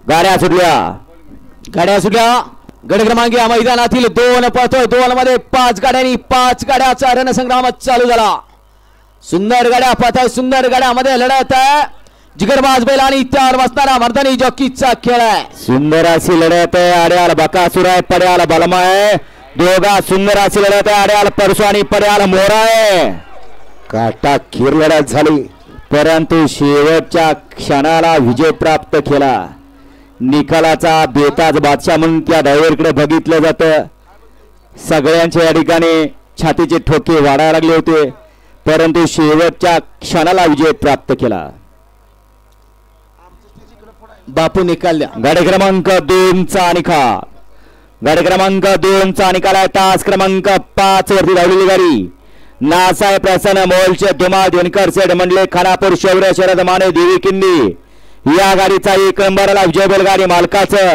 गाड्या सुटल्या गट क्रमांक या मैदानातील 2 पळतोय 2 मध्ये 5 गाड्यांनी 5 गाड्याचा रणसंग्राम चालू झाला। सुंदर गाड्या पळताय सुंदर गाड्यामध्ये लढत आहे जिगरबाज बैल आणि त्यावर बसणारा मर्दानी जॉकीचा खेळ आहे। सुंदर अशी लढत आहे आड्याल बकासूर आहे पड्याल बलमा आहे दोघा सुंदर अशी लढत आहे आड्याल परसू आणि पड्याल मोरा आहे। काटा खीर लढत झाली परंतु शेवटच्या क्षणाला विजय प्राप्त केला। निकालाचा बेताज बादशाह म्हणून त्या ड्रायव्हरकडे बघितलं जातं। सगळ्यांच्या या ठिकाणी छातीचे ठोके वाढायला लागले होते परंतु शेवटच्या क्षणाला विजय प्राप्त केला। बापू निकाल द्या। गाडी क्रमांक 2 चा निकाल गाडी क्रमांक 2 चा निकाल आहे। तास क्रमांक 5 वरती धावलेली गाडी नासाहेब प्रसन्न मोलचे धुमाळ दिनकर सेठ मंडले खानापूर शौर्य शरद माने देवी किंदी या गाडीचा 1 नंबरला विजय बैलगाडी मालकाचं